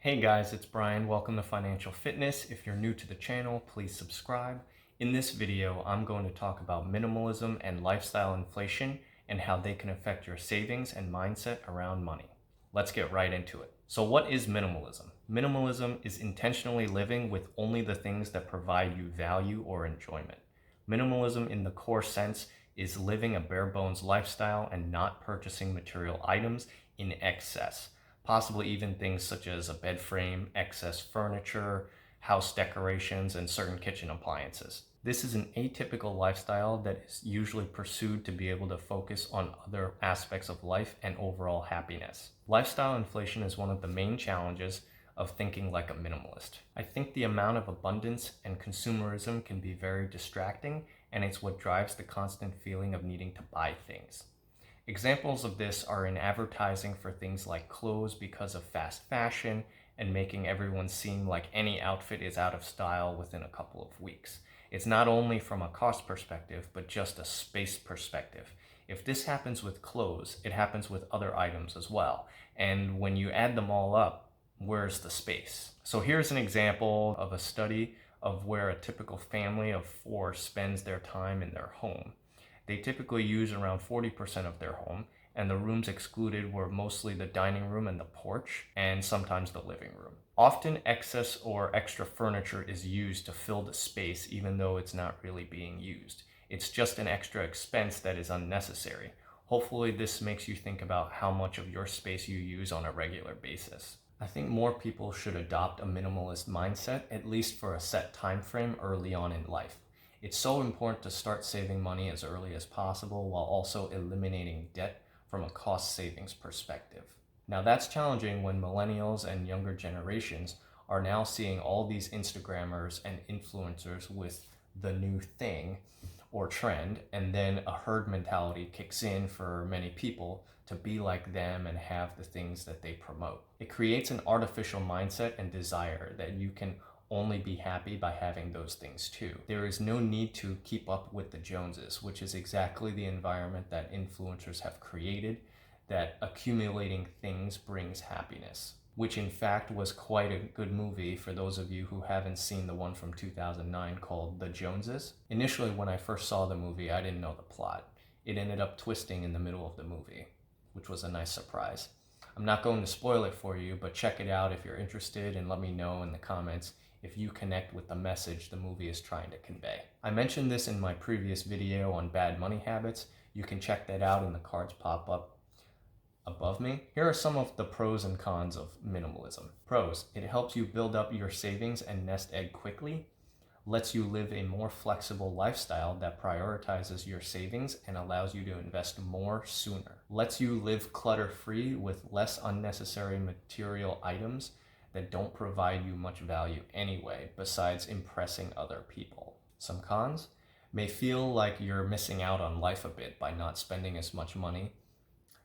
Hey guys, it's Brian. Welcome to Financial Fitness. If you're new to the channel, please subscribe. In this video, I'm going to talk about minimalism and lifestyle inflation and how they can affect your savings and mindset around money. Let's get right into it. So what is minimalism? Minimalism is intentionally living with only the things that provide you value or enjoyment. Minimalism in the core sense is living a bare bones lifestyle and not purchasing material items in excess. Possibly even things such as a bed frame, excess furniture, house decorations, and certain kitchen appliances. This is an atypical lifestyle that is usually pursued to be able to focus on other aspects of life and overall happiness. Lifestyle inflation is one of the main challenges of thinking like a minimalist. I think the amount of abundance and consumerism can be very distracting, and it's what drives the constant feeling of needing to buy things. Examples of this are in advertising for things like clothes because of fast fashion and making everyone seem like any outfit is out of style within a couple of weeks. It's not only from a cost perspective, but just a space perspective. If this happens with clothes, it happens with other items as well. And when you add them all up, where's the space? So here's an example of a study of where a typical family of four spends their time in their home. They typically use around 40% of their home, and the rooms excluded were mostly the dining room and the porch, and sometimes the living room. Often excess or extra furniture is used to fill the space even though it's not really being used. It's just an extra expense that is unnecessary. Hopefully this makes you think about how much of your space you use on a regular basis. I think more people should adopt a minimalist mindset, at least for a set time frame early on in life. It's so important to start saving money as early as possible while also eliminating debt from a cost savings perspective. Now that's challenging when millennials and younger generations are now seeing all these Instagrammers and influencers with the new thing or trend, and then a herd mentality kicks in for many people to be like them and have the things that they promote. It creates an artificial mindset and desire that you can only be happy by having those things too. There is no need to keep up with the Joneses, which is exactly the environment that influencers have created, that accumulating things brings happiness, which in fact was quite a good movie for those of you who haven't seen the one from 2009 called The Joneses. Initially, when I first saw the movie, I didn't know the plot. It ended up twisting in the middle of the movie, which was a nice surprise. I'm not going to spoil it for you, but check it out if you're interested and let me know in the comments if you connect with the message the movie is trying to convey. I mentioned this in my previous video on bad money habits. You can check that out in the cards pop up above me. Here are some of the pros and cons of minimalism. Pros: it helps you build up your savings and nest egg quickly, lets you live a more flexible lifestyle that prioritizes your savings and allows you to invest more sooner, lets you live clutter-free with less unnecessary material items that don't provide you much value anyway, besides impressing other people. Some cons: may feel like you're missing out on life a bit by not spending as much money.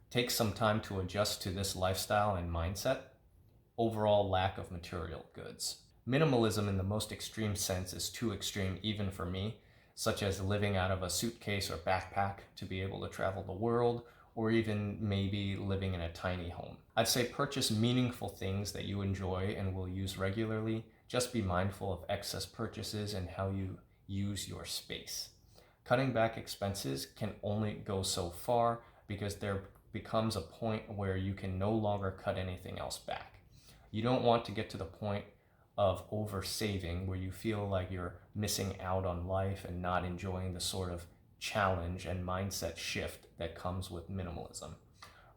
Take some time to adjust to this lifestyle and mindset. Overall lack of material goods. Minimalism in the most extreme sense is too extreme even for me, such as living out of a suitcase or backpack to be able to travel the world, or even maybe living in a tiny home. I'd say purchase meaningful things that you enjoy and will use regularly. Just be mindful of excess purchases and how you use your space. Cutting back expenses can only go so far because there becomes a point where you can no longer cut anything else back. You don't want to get to the point of over saving where you feel like you're missing out on life and not enjoying the sort of challenge and mindset shift that comes with minimalism.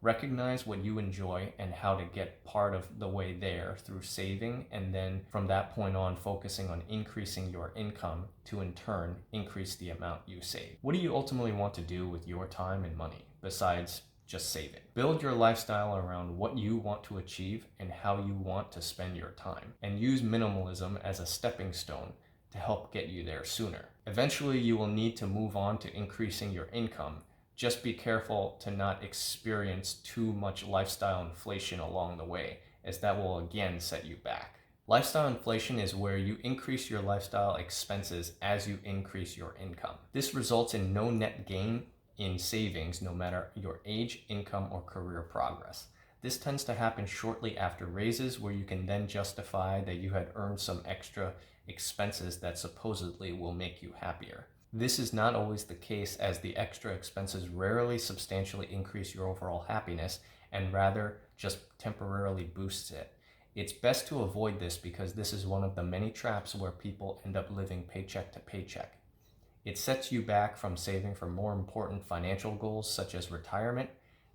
Recognize what you enjoy and how to get part of the way there through saving, and then from that point on focusing on increasing your income to in turn increase the amount you save. What do you ultimately want to do with your time and money besides just saving? Build your lifestyle around what you want to achieve and how you want to spend your time, and use minimalism as a stepping stone to help get you there sooner. Eventually, you will need to move on to increasing your income. Just be careful to not experience too much lifestyle inflation along the way, as that will again set you back. Lifestyle inflation is where you increase your lifestyle expenses as you increase your income. This results in no net gain in savings no matter your age, income, or career progress. This tends to happen shortly after raises, where you can then justify that you had earned some extra expenses that supposedly will make you happier. This is not always the case, as the extra expenses rarely substantially increase your overall happiness and rather just temporarily boosts it. It's best to avoid this because this is one of the many traps where people end up living paycheck to paycheck. It sets you back from saving for more important financial goals such as retirement,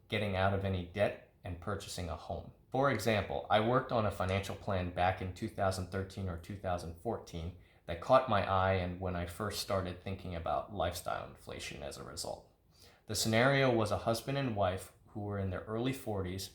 getting out of any debt, and purchasing a home. For example, I worked on a financial plan back in 2013 or 2014 that caught my eye, and when I first started thinking about lifestyle inflation as a result. The scenario was a husband and wife who were in their early 40s,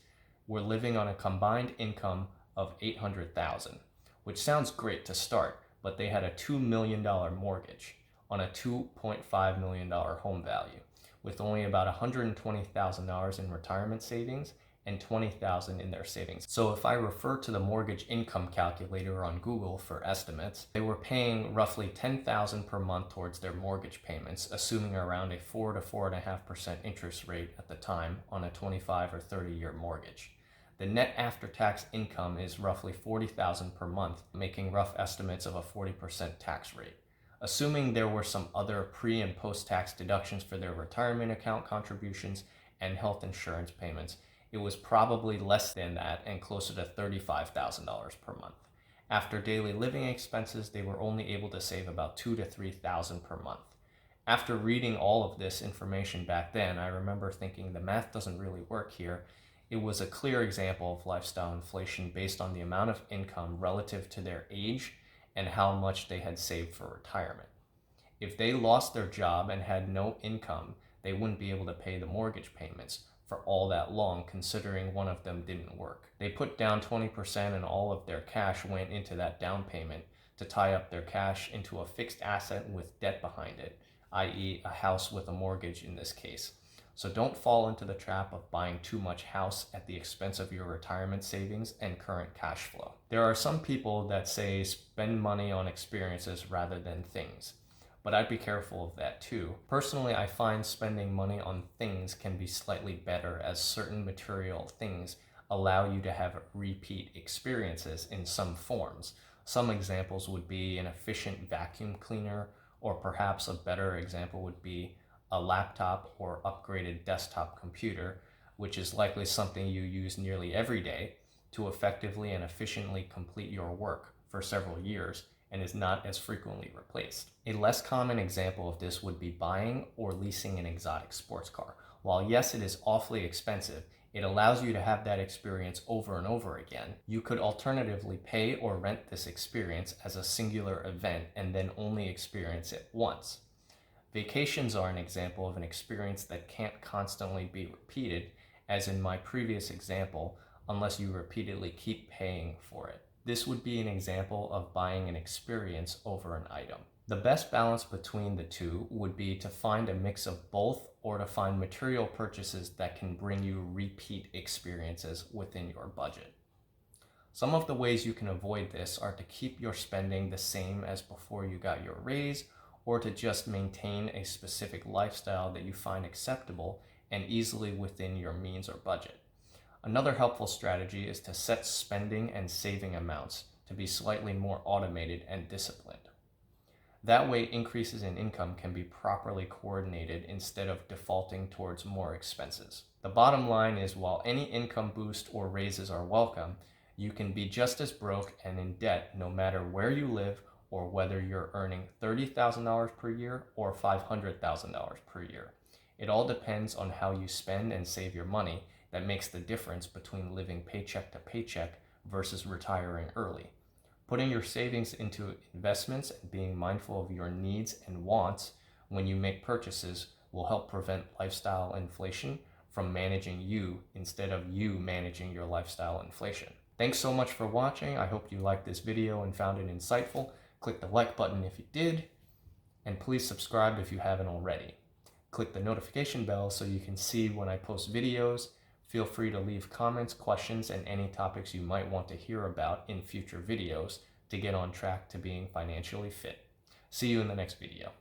were living on a combined income of $800,000, which sounds great to start, but they had a $2 million mortgage on a $2.5 million home value, with only about $120,000 in retirement savings and $20,000 in their savings. So if I refer to the mortgage income calculator on Google for estimates, they were paying roughly $10,000 per month towards their mortgage payments, assuming around a 4 to 4.5% interest rate at the time on a 25 or 30-year mortgage. The net after-tax income is roughly $40,000 per month, making rough estimates of a 40% tax rate. Assuming there were some other pre- and post-tax deductions for their retirement account contributions and health insurance payments, it was probably less than that and closer to $35,000 per month. After daily living expenses, they were only able to save about $2,000 to $3,000 per month. After reading all of this information back then, I remember thinking the math doesn't really work here. It was a clear example of lifestyle inflation based on the amount of income relative to their age and how much they had saved for retirement. If they lost their job and had no income, they wouldn't be able to pay the mortgage payments for all that long, considering one of them didn't work. They put down 20% and all of their cash went into that down payment to tie up their cash into a fixed asset with debt behind it, i.e. a house with a mortgage in this case. So don't fall into the trap of buying too much house at the expense of your retirement savings and current cash flow. There are some people that say spend money on experiences rather than things, but I'd be careful of that too. Personally, I find spending money on things can be slightly better, as certain material things allow you to have repeat experiences in some forms. Some examples would be an efficient vacuum cleaner, or perhaps a better example would be a laptop or upgraded desktop computer, which is likely something you use nearly every day to effectively and efficiently complete your work for several years and is not as frequently replaced. A less common example of this would be buying or leasing an exotic sports car. While yes, it is awfully expensive, it allows you to have that experience over and over again. You could alternatively pay or rent this experience as a singular event and then only experience it once. Vacations are an example of an experience that can't constantly be repeated, as in my previous example, unless you repeatedly keep paying for it. This would be an example of buying an experience over an item. The best balance between the two would be to find a mix of both, or to find material purchases that can bring you repeat experiences within your budget. Some of the ways you can avoid this are to keep your spending the same as before you got your raise, or to just maintain a specific lifestyle that you find acceptable and easily within your means or budget. Another helpful strategy is to set spending and saving amounts to be slightly more automated and disciplined. That way, increases in income can be properly coordinated instead of defaulting towards more expenses. The bottom line is, while any income boost or raises are welcome, you can be just as broke and in debt no matter where you live, or whether you're earning $30,000 per year or $500,000 per year. It all depends on how you spend and save your money that makes the difference between living paycheck to paycheck versus retiring early. Putting your savings into investments and being mindful of your needs and wants when you make purchases will help prevent lifestyle inflation from managing you instead of you managing your lifestyle inflation. Thanks so much for watching. I hope you liked this video and found it insightful. Click the like button if you did, and please subscribe if you haven't already. Click the notification bell so you can see when I post videos. Feel free to leave comments, questions, and any topics you might want to hear about in future videos to get on track to being financially fit. See you in the next video.